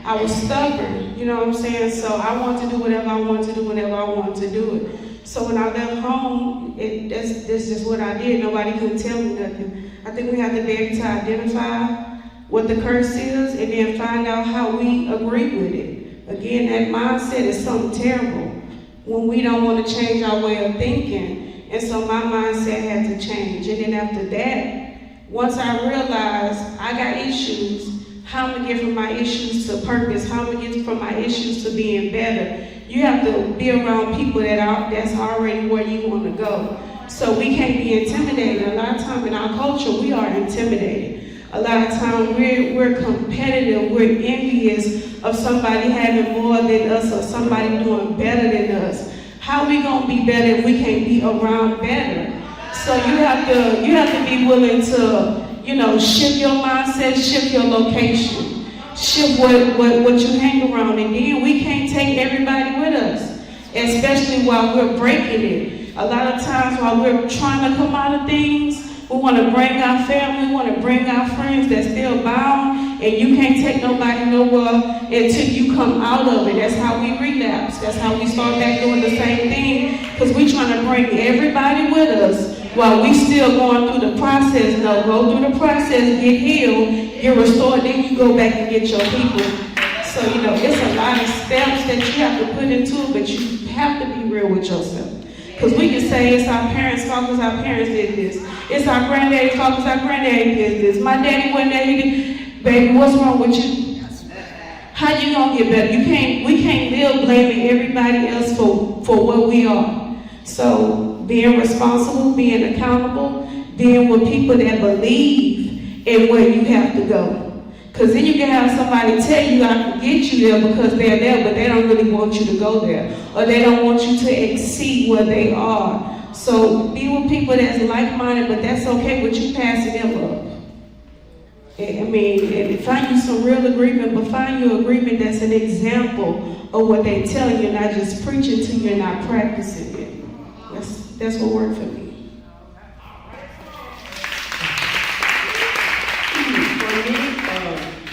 I was stubborn, you know what I'm saying? So I want to do whatever I want to do whenever I want to do it. So when I left home, that's just what I did. Nobody could tell me nothing. I think we have to be able to identify what the curse is and then find out how we agree with it. Again, that mindset is something terrible when we don't want to change our way of thinking. And so my mindset had to change. And then after that, once I realized I got issues, how I'm gonna get from my issues to purpose, how I'm gonna get from my issues to being better. You have to be around people that's already where you want to go. So we can't be intimidated. A lot of times in our culture, we are intimidated. A lot of times we're competitive, we're envious of somebody having more than us or somebody doing better than us. How are we gonna be better if we can't be around better? So you have to be willing to, shift your mindset, shift your location, shift what you hang around, and then we can't take everybody with us, especially while we're breaking it. A lot of times while we're trying to come out of things, we want to bring our family, we want to bring our friends that's still bound, and you can't take nobody nowhere until you come out of it. That's how we relapse. That's how we start back doing the same thing, because we're trying to bring everybody with us while we still going through the process. No, go through the process, get healed, get restored, then you go back and get your people. So, it's a lot of steps that you have to put into it, but you have to be real with yourself. Because we can say it's our parents' fault because our parents did this. It's our granddaddy's fault because our granddaddy did this. My daddy wasn't there, he did. Baby, what's wrong with you? How you gonna get better? We can't live blaming everybody else for what we are. So being responsible, being accountable, being with people that believe in where you have to go. Because then you can have somebody tell you I can get you there because they're there, but they don't really want you to go there. Or they don't want you to exceed where they are. So be with people that's like-minded, but that's okay with you passing them up. And find you some real agreement, but find you agreement that's an example of what they tell you, not just preaching to you and not practicing it. That's what worked for me.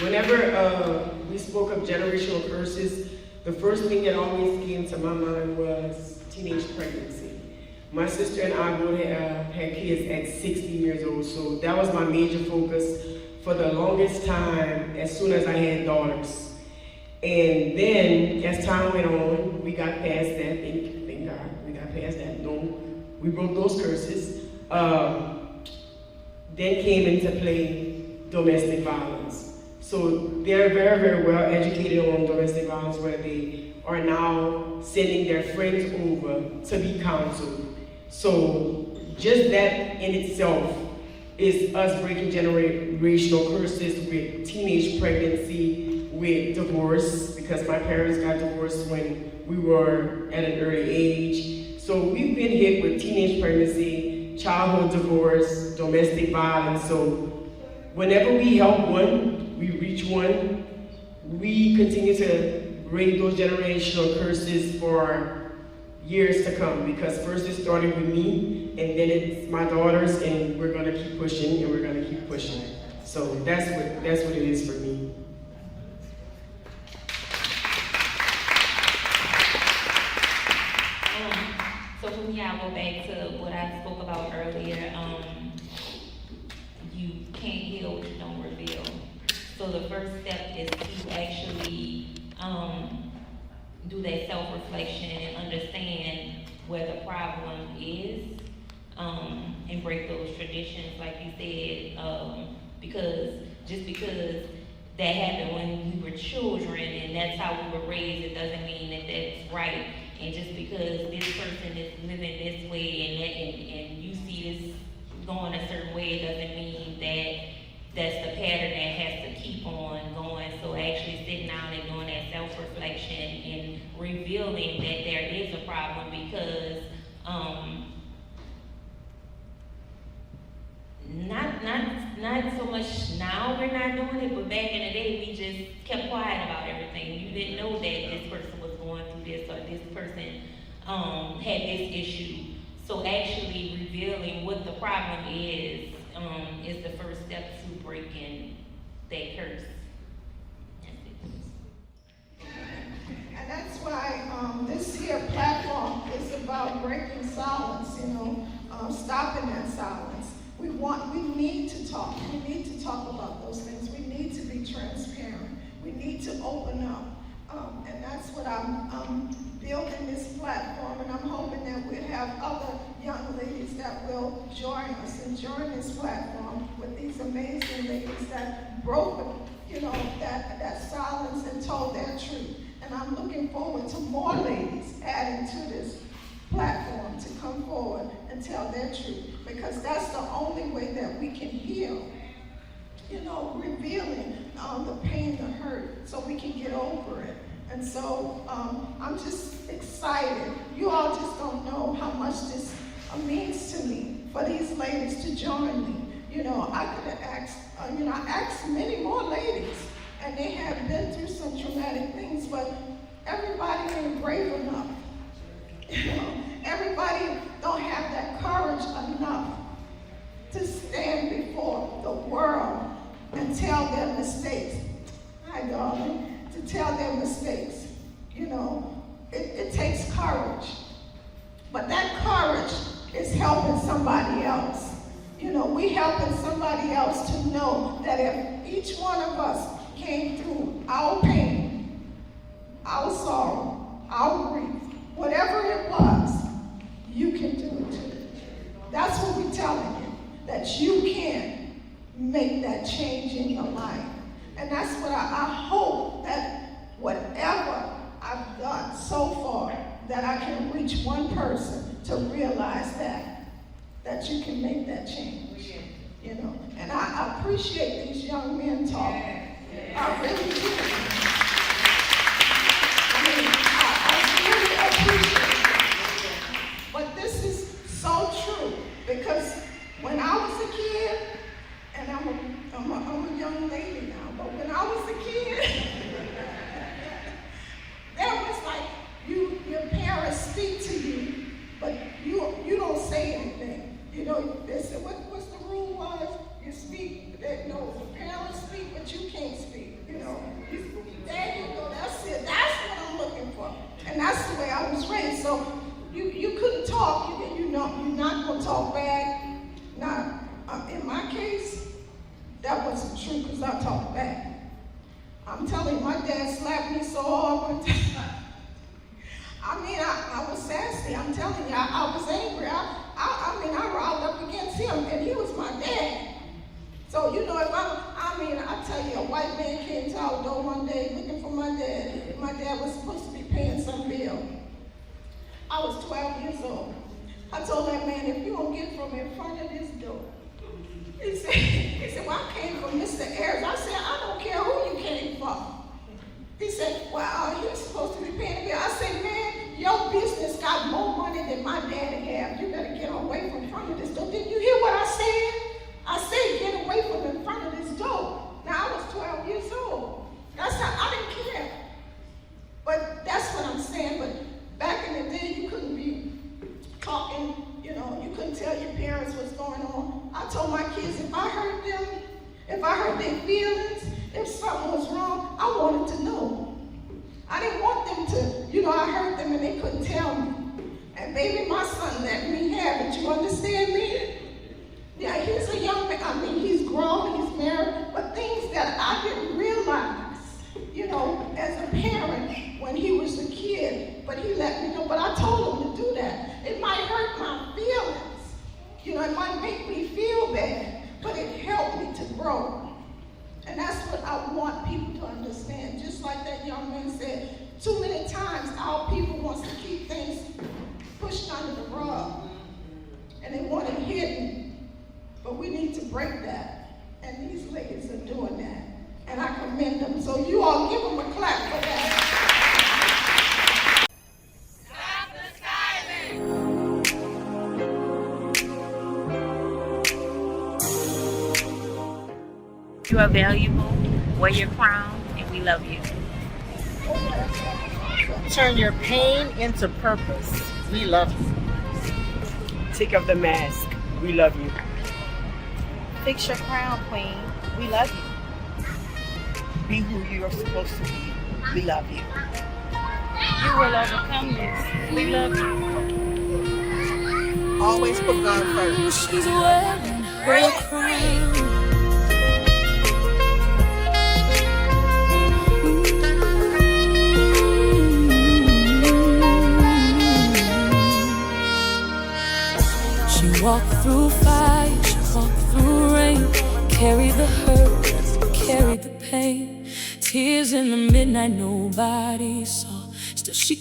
Whenever we spoke of generational curses, the first thing that always came to my mind was teenage pregnancy. My sister and I both had kids at 60 years old, so that was my major focus for the longest time as soon as I had daughters. And then, as time went on, we got past that, thank God, we got past that. No, we broke those curses. Then came into play domestic violence. So they're very, very well educated on domestic violence, where they are now sending their friends over to be counseled. So just that in itself is us breaking generational curses with teenage pregnancy, with divorce, because my parents got divorced when we were at an early age. So we've been hit with teenage pregnancy, childhood divorce, domestic violence. So whenever we help one, we reach one, we continue to break those generational curses for years to come, because first it started with me, and then it's my daughters, and we're gonna keep pushing, and we're gonna keep pushing. So that's what it is for me. So for me, I'll go back to what I spoke about earlier. You can't heal what you don't reveal. So the first step is to actually do that self-reflection and understand where the problem is, and break those traditions, like you said, because that happened when we were children and that's how we were raised, it doesn't mean that that's right. And just because this person is living this way and you see this going a certain way, it doesn't mean that that's the pattern that has to keep on going. So actually sitting down and doing that self-reflection and revealing that there is a problem, because not so much now we're not doing it, but back in the day we just kept quiet about everything. You didn't know that this person was going through this or this person had this issue. So actually revealing what the problem is the first step to breaking that curse. And that's why this here platform is about breaking silence, stopping that silence. We need to talk. We need to talk about those things. We need to be transparent. We need to open up. And that's what I'm building this platform, and I'm hoping that we'll have other young ladies that will join us and join this platform with these amazing ladies that broke, that silence and told their truth. And I'm looking forward to more ladies adding to this platform to come forward and tell their truth, because that's the only way that we can heal. Revealing the pain, the hurt, so we can get over it. And so I'm just excited. You all just don't know how much this means to me for these ladies to join me. I could have asked, I asked many more ladies, and they have been through some traumatic things, but everybody ain't brave enough. Everybody don't have that courage enough to stand before the world and tell their mistakes. Hi, darling. To tell their mistakes. It takes courage. But that courage is helping somebody else. We helping somebody else to know that if each one of us came through our pain, our sorrow, our grief, whatever it was, you can do it too. That's what we're telling you, that you can make that change in your life. And that's what I hope, that whatever I've done so far, that I can reach one person to realize that you can make that change. And I appreciate these young men talking. I really do. I really appreciate it. But this is so true, because when I was a kid, and I'm a young lady now, but when I was a kid, there was like, your parents speak to you, but you don't say anything. They said, what's the rule was? You speak, the parents speak, but you can't speak. There you go, that's it. That's what I'm looking for. And that's the way I was raised. So you couldn't talk, you're not gonna talk back. Now, in my case, that wasn't true, because I talked back. I'm telling you, my dad slapped me so hard one time. I was sassy. I'm telling you, I was angry. I riled up against him, and he was my dad. So, if I tell you, a white man came to our door one day looking for my dad. My dad was supposed to be paying some bill. I was 12 years old. I told that man, if you don't get from in front of this door. He said, well, I came from Mr. Ayers. I said, I don't care who you came from. He said, well, he's supposed to be paying the bill. I said, man, your business got more money than my daddy had. You better get away from in front of this door. Did you hear what I said? I said, get away from in front of this door. Now, I was 12 years old. I didn't care. But that's what I'm saying. But back in the day, you couldn't be talking, you couldn't tell your parents what's going on. I told my kids, if I hurt them, if I hurt their feelings, if something was wrong, I wanted to know. I didn't want them to, I hurt them and they couldn't tell me. And baby, my son let me have it. You understand me? Yeah, he's a young man. He's grown, he's married, but things that I didn't realize, as a parent when he was a kid, but he let me know. But I told him to do that. It might hurt my feelings. It might make me feel bad, but it helped me to grow. And that's what I want people to understand. Just like that young man said, too many times our people want to keep things pushed under the rug. And they want it hidden. But we need to break that. And these ladies are doing that. And I commend them. So you all give them a clap for that. You are valuable, wear your crown, and we love you. Turn your pain into purpose. We love you. Take off the mask. We love you. Fix your crown, queen. We love you. Be who you are supposed to be. We love you. You will overcome this. We love you. Always put God first. She's wearing her crown. She walked through fire, she walked through rain, tears in the midnight nobody saw. Still she